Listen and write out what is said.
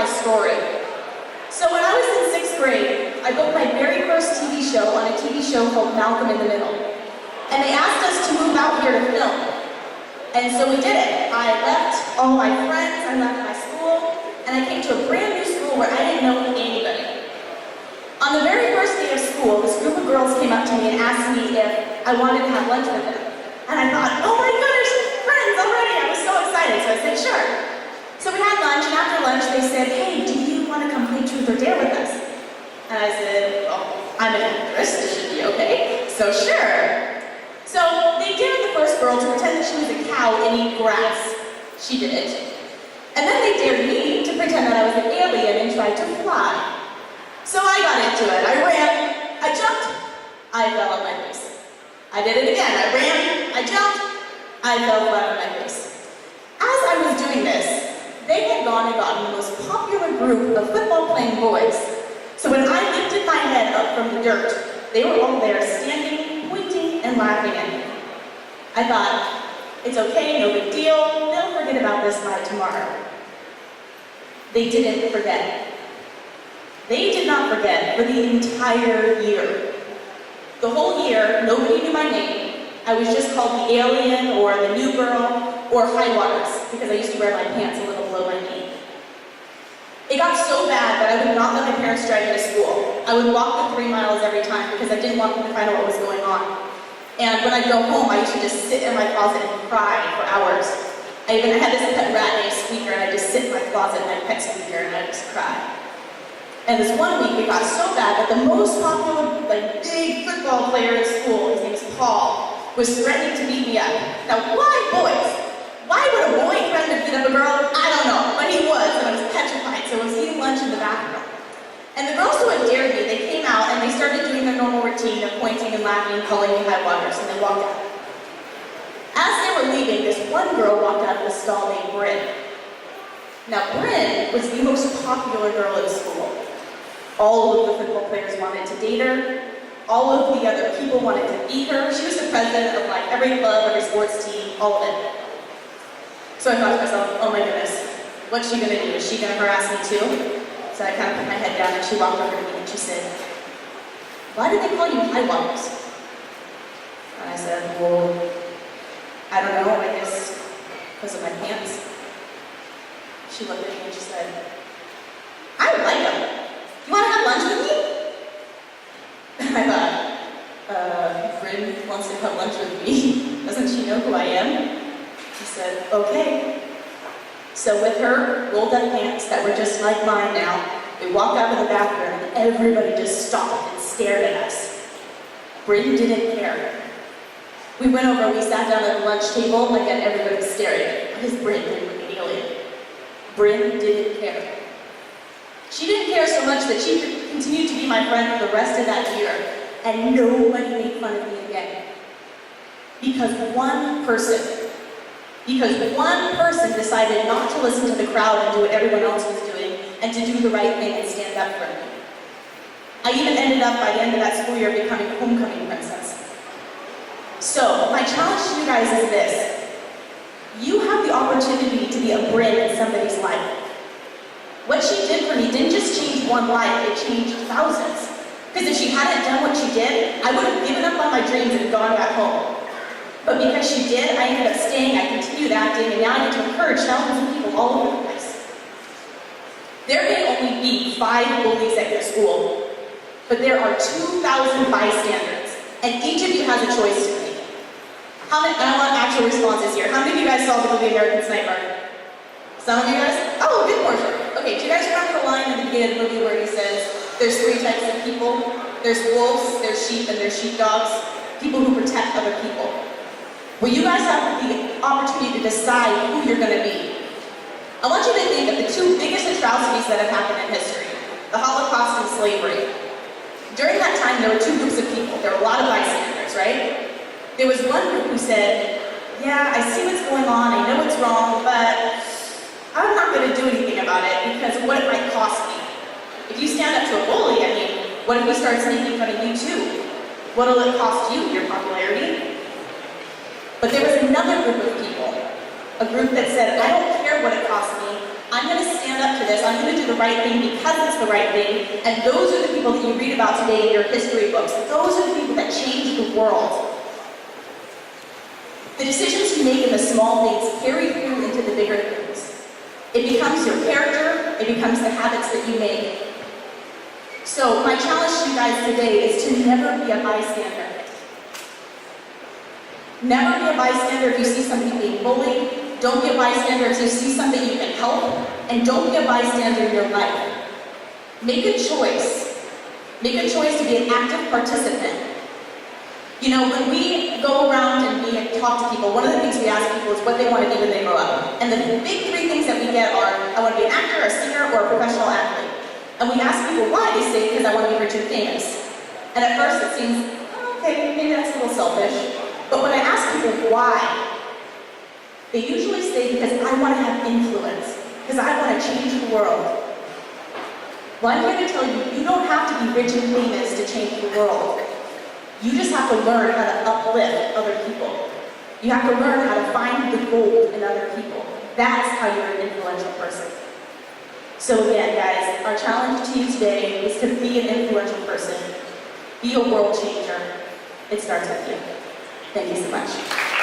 my story. So when I was in 6th grade, I booked my very first TV show on a TV show called Malcolm in the Middle. And they asked us to move out here to film. And so we did it. I left all my friends, I left my school, and I came to a brand new school where I didn't know anybody. On the very first day of school, this group of girls came up to me and asked me if I wanted to have lunch with them. And I thought, oh my goodness, friends already! I was so excited, so I said, sure. So we had lunch, and after lunch they said, hey, do you want to come play Truth or Dare with us? And I said, well, I'm an actress, this should be okay, so sure. So they dared the first girl to pretend that she was a cow and eat grass. She did it. And then they dared me to pretend that I was an alien and tried to fly. So I got into it. I ran, I jumped, I fell on my face. I did it again. I ran, I jumped, I fell flat on my face. As I was doing this, they had gone and gotten the most popular group of football-playing boys. So when I lifted my head up from the dirt, they were all there standing, pointing, and laughing at me. I thought, it's okay, no big deal, they'll forget about this by tomorrow. They didn't forget. They did not forget for the entire year. The whole year, nobody knew my name. I was just called the alien, or the new girl, or high waters, because I used to wear my pants a little below my knee. It got so bad that I would not let my parents drive me to school. I would walk the 3 miles every time because I didn't want them to find out what was going on. And when I'd go home, I used to just sit in my closet and cry for hours. I had this pet rat named Squeaker, and I'd just sit in my closet and I'd pet Squeaker and I'd just cry. And this one week, it got so bad that the most popular, big football player in school, his name is Paul, was threatening to beat me up. Now, why boys? Why would a boy threaten to beat up a girl? I don't know, but he was, and I was petrified, so I was eating lunch in the bathroom. And the girls who had dared me, they came out and they started doing their normal routine of pointing and laughing and calling me high waters, and they walked out. As they were leaving, this one girl walked out of the stall named Bryn. Now, Bryn was the most popular girl at school. All of the football players wanted to date her. All of the other people wanted to beat her. She was the president of every club, every sports team, all of it. So I thought to myself, oh my goodness, what's she gonna do? Is she gonna harass me too? So I kind of put my head down and she walked over to me and she said, why did they call you high waters? And I said, well, I don't know, I guess because of my pants. She looked at me and she said, I like them. You want to have lunch with me? And I thought, Bryn wants to have lunch with me. Doesn't she know who I am? She said, okay. So with her rolled up pants that were just like mine now, we walked out of the bathroom and everybody just stopped and stared at us. Bryn didn't care. We went over, we sat down at the lunch table, and everybody was staring. What is Bryn doing with an alien? Bryn didn't care. She didn't care so much that she continued to be my friend for the rest of that year, and nobody made fun of me again. Because one person decided not to listen to the crowd and do what everyone else was doing, and to do the right thing and stand up for me. I even ended up, by the end of that school year, becoming homecoming princess. So, my challenge to you guys is this. You have the opportunity to be a Bryn in somebody's life. What she did for me didn't just change one life, it changed thousands. Because if she hadn't done what she did, I would have given up on my dreams and gone back home. But because she did, I ended up staying, I continued acting, and now I get to encourage thousands of people all over the place. There may only be 5 bullies at your school, but there are 2,000 bystanders, and each of you has a choice to make. And I want actual responses here. How many of you guys saw the movie American Sniper? Some of you guys? Oh, a good portion. Okay, do you guys remember the line in the beginning of the movie where he says, there's 3 types of people? There's wolves, there's sheep, and there's sheepdogs. People who protect other people. Well, you guys have the opportunity to decide who you're going to be. I want you to think of the 2 biggest atrocities that have happened in history, the Holocaust and slavery. During that time, there were 2 groups of people. There were a lot of bystanders, right? There was one group who said, yeah, I see what's going on, I know it's wrong, but I'm not going to do anything about it because of what it might cost me. If you stand up to a bully, what if he starts making fun of you too? What'll it cost you, your popularity? But there was another group of people A group that said, I don't care what it costs me. I'm going to stand up to this. I'm going to do the right thing because it's the right thing. And those are the people that you read about today in your history books. Those are the people that change the world. The decisions you make in the small things carry through into the bigger things. It becomes your character. It becomes the habits that you make. So my challenge to you guys today is to never be a bystander. Never be a bystander if you see somebody being bullied. Don't be a bystander if you see something you can help. And don't be a bystander in your life. Make a choice. Make a choice to be an active participant. You know, when we go around and we talk to people, one of the things we ask people is what they want to be when they grow up. And the big three things that we get are, I want to be an actor, a singer, or a professional athlete. And we ask people why. They say, because I want to be rich and famous. And at first it seems, okay, maybe that's a little selfish. But when I ask people why, they usually say, because I want to have influence. Because I want to change the world. Well, I'm here to tell you, you don't have to be rich and famous to change the world. You just have to learn how to uplift other people. You have to learn how to find the gold in other people. That's how you're an influential person. So again, guys, our challenge to you today is to be an influential person. Be a world changer. It starts with you. Thank you so much.